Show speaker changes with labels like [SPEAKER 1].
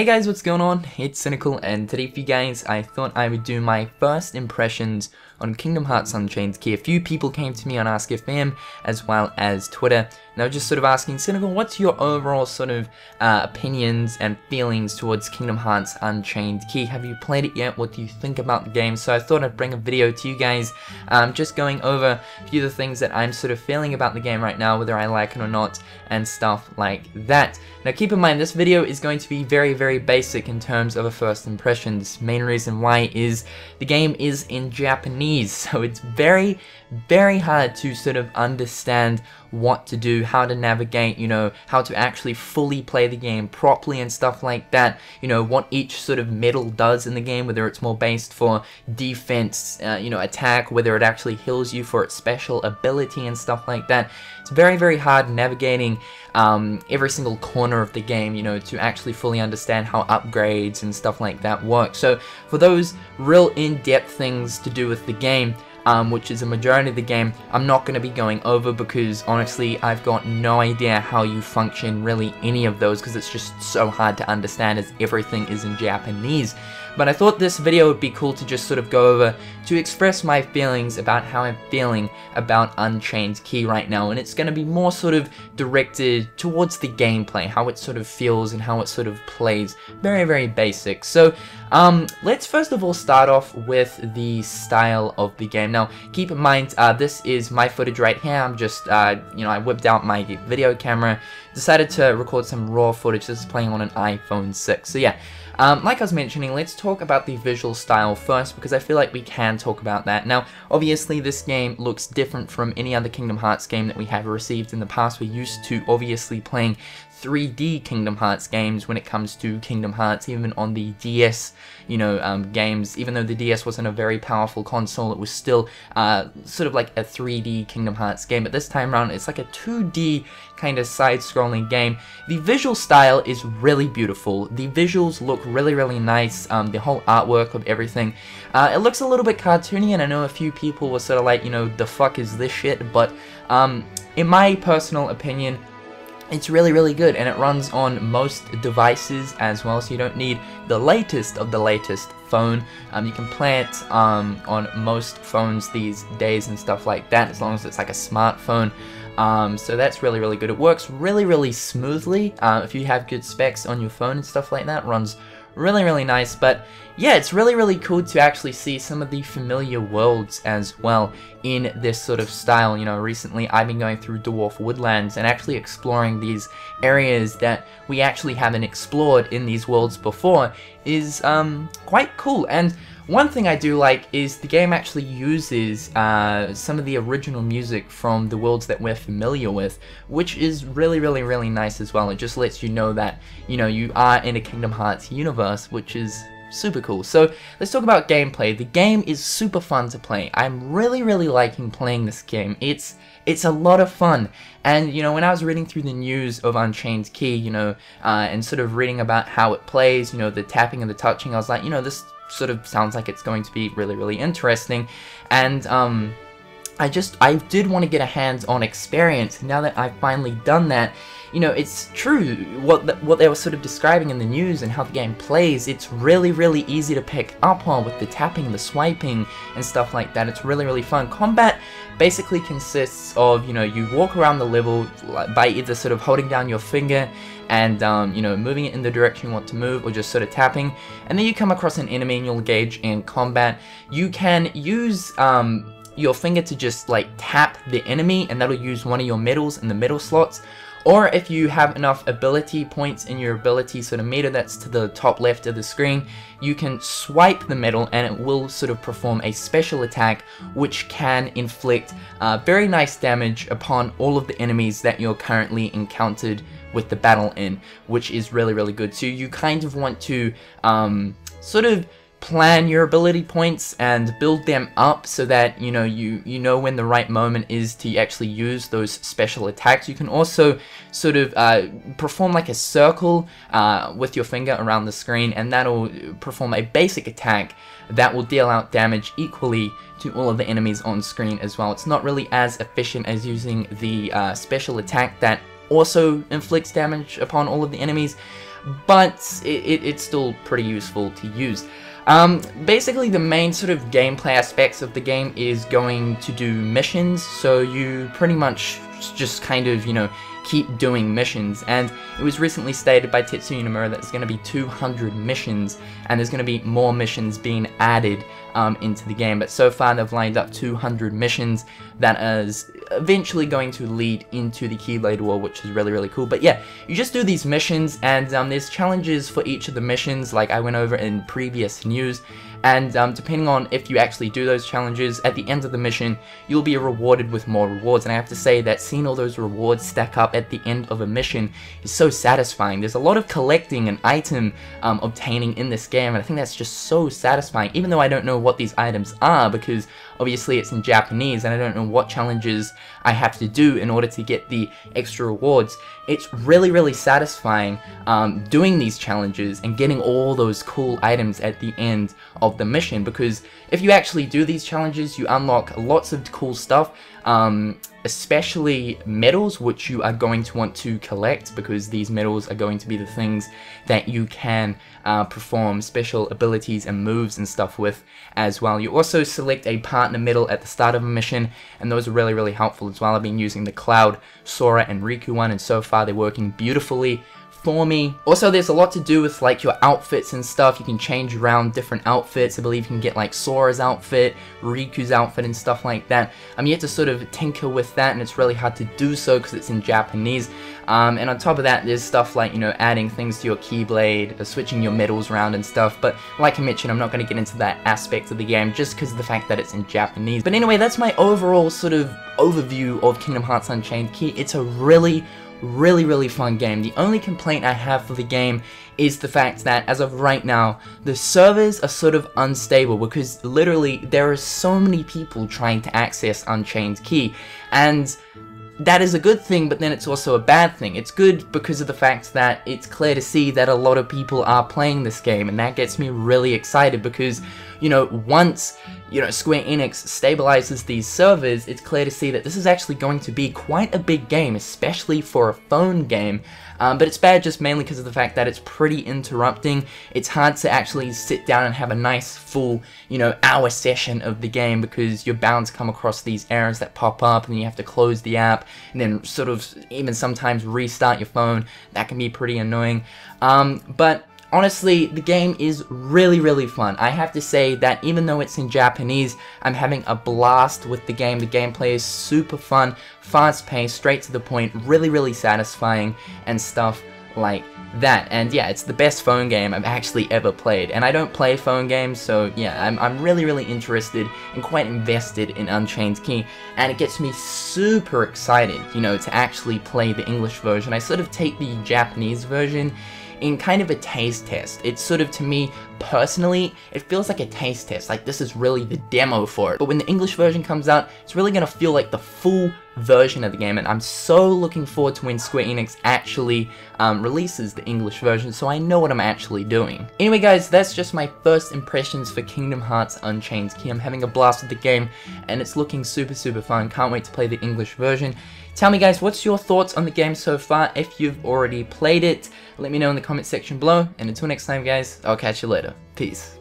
[SPEAKER 1] Hey guys, what's going on? It's Cynnnical, and today for you guys, I thought I would do my first impressions on Kingdom Hearts Unchained Key. A few people came to me on AskFM as well as Twitter, and they were just sort of asking, Cynnnical, what's your overall sort of opinions and feelings towards Kingdom Hearts Unchained Key? Have you played it yet? What do you think about the game? So I thought I'd bring a video to you guys, just going over a few of the things that I'm sort of feeling about the game right now, whether I like it or not, and stuff like that. Now keep in mind, this video is going to be very basic in terms of a first impressions. Main reason why is the game is in Japanese, so it's very hard to sort of understand what to do, how to navigate, you know, how to actually fully play the game properly and stuff like that, you know, what each sort of medal does in the game, whether it's more based for defense, you know, attack, whether it actually heals you for its special ability and stuff like that. It's very hard navigating every single corner of the game, you know, to actually fully understand how upgrades and stuff like that work. So for those real in-depth things to do with the game, which is a majority of the game, I'm not going to be going over, because honestly I've got no idea how you function really any of those, because it's just so hard to understand as everything is in Japanese. But I thought this video would be cool to just sort of go over to express my feelings about how I'm feeling about Unchained Key right now, and it's going to be more sort of directed towards the gameplay, how it sort of feels and how it sort of plays. Very basic. So let's first of all start off with the style of the game. Now keep in mind, this is my footage right here. I'm just you know, I whipped out my video camera, decided to record some raw footage. This is playing on an iPhone 6. So yeah, like I was mentioning, let's talk about the visual style first, because I feel like we can talk about that. Now, obviously this game looks different from any other Kingdom Hearts game that we have received in the past. We're used to obviously playing 3D Kingdom Hearts games when it comes to Kingdom Hearts, even on the DS, you know, games. Even though the DS wasn't a very powerful console, it was still sort of like a 3D Kingdom Hearts game. But this time around, it's like a 2D kind of side-scrolling game. The visual style is really beautiful. The visuals look really nice. The whole artwork of everything, it looks a little bit cartoony, and I know a few people were sort of like, you know, the fuck is this shit? But in my personal opinion, it's really good, and it runs on most devices as well, so you don't need the latest of the latest phone. You can play it on most phones these days and stuff like that, as long as it's like a smartphone. So that's really good. It works really smoothly. If you have good specs on your phone and stuff like that, it runs really nice. But yeah, it's really cool to actually see some of the familiar worlds as well in this sort of style. You know, recently I've been going through Dwarf Woodlands and actually exploring these areas that we actually haven't explored in these worlds before is quite cool. And one thing I do like is the game actually uses some of the original music from the worlds that we're familiar with, which is really nice as well. It just lets you know that, you know, you are in a Kingdom Hearts universe, which is super cool. So let's talk about gameplay. The game is super fun to play. I'm really liking playing this game. It's a lot of fun. And you know, when I was reading through the news of Unchained Key, you know, and sort of reading about how it plays, you know, the tapping and the touching, I was like, you know, this sort of sounds like it's going to be really interesting. And I did want to get a hands-on experience. Now that I've finally done that, you know, it's true what they were sort of describing in the news and how the game plays. It's really easy to pick up on with the tapping, the swiping, and stuff like that. It's really fun. Combat basically consists of, you know, you walk around the level by either sort of holding down your finger and you know, moving it in the direction you want to move, or just sort of tapping, and then you come across an enemy and you'll engage in combat. You can use your finger to just like tap the enemy, and that'll use one of your medals in the medal slots. Or if you have enough ability points in your ability sort of meter that's to the top left of the screen, you can swipe the medal and it will sort of perform a special attack which can inflict very nice damage upon all of the enemies that you're currently encountered with the battle in, which is really good. So you kind of want to sort of plan your ability points and build them up so that, you know, you know when the right moment is to actually use those special attacks. You can also sort of perform like a circle with your finger around the screen, and that'll perform a basic attack that will deal out damage equally to all of the enemies on screen as well. It's not really as efficient as using the special attack that also inflicts damage upon all of the enemies. but it's still pretty useful to use. Basically the main sort of gameplay aspects of the game is going to do missions, so you pretty much just kind of, you know, keep doing missions, and it was recently stated by Tetsuya Nomura that there's going to be 200 missions, and there's going to be more missions being added into the game, but so far they've lined up 200 missions that is eventually going to lead into the Keyblade War, which is really cool. But yeah, you just do these missions, and there's challenges for each of the missions, like I went over in previous news, and depending on if you actually do those challenges, at the end of the mission, you'll be rewarded with more rewards, and I have to say that seeing all those rewards stack up at the end of a mission is so satisfying. There's a lot of collecting and item obtaining in this game, and I think that's just so satisfying, even though I don't know what these items are, because obviously it's in Japanese, and I don't know what challenges I have to do in order to get the extra rewards. It's really satisfying doing these challenges and getting all those cool items at the end of the mission, because if you actually do these challenges, you unlock lots of cool stuff, especially medals, which you are going to want to collect, because these medals are going to be the things that you can perform special abilities and moves and stuff with as well. You also select a partner medal at the start of a mission, and those are really helpful as well. I've been using the Cloud, Sora, and Riku one, and so far they're working beautifully for me. Also, there's a lot to do with like your outfits and stuff. You can change around different outfits. I believe you can get like Sora's outfit, Riku's outfit, and stuff like that. You have to sort of tinker with that, and it's really hard to do so because it's in Japanese. And on top of that, there's stuff like, you know, adding things to your Keyblade, switching your medals around and stuff. But like I mentioned, I'm not going to get into that aspect of the game just because of the fact that it's in Japanese. But anyway, that's my overall sort of overview of Kingdom Hearts Unchained Key. It's a really fun game. The only complaint I have for the game is the fact that as of right now, the servers are sort of unstable, because literally there are so many people trying to access Unchained Key, and that is a good thing, but then it's also a bad thing. It's good because of the fact that it's clear to see that a lot of people are playing this game, and that gets me really excited because, you know, once, you know, Square Enix stabilizes these servers, it's clear to see that this is actually going to be quite a big game, especially for a phone game. But it's bad just mainly because of the fact that it's pretty interrupting. It's hard to actually sit down and have a nice full, you know, hour session of the game, because you're bound to come across these errors that pop up, and you have to close the app and then sort of even sometimes restart your phone. That can be pretty annoying. But honestly, the game is really fun. I have to say that even though it's in Japanese, I'm having a blast with the game. The gameplay is super fun, fast-paced, straight to the point, really satisfying, and stuff like that. And yeah, it's the best phone game I've actually ever played, and I don't play phone games, so yeah, I'm really interested and quite invested in Unchained Key, and it gets me super excited, you know, to actually play the English version. I sort of take the Japanese version in kind of a taste test. It's sort of, to me personally, it feels like a taste test, like this is really the demo for it. But when the English version comes out, it's really gonna feel like the full version of the game, and I'm so looking forward to when Square Enix actually releases the English version, so I know what I'm actually doing. Anyway guys, that's just my first impressions for Kingdom Hearts Unchained Key. I'm having a blast with the game, and it's looking super fun. Can't wait to play the English version. Tell me guys, what's your thoughts on the game so far? If you've already played it, let me know in the comment section below, and until next time guys, I'll catch you later. Peace.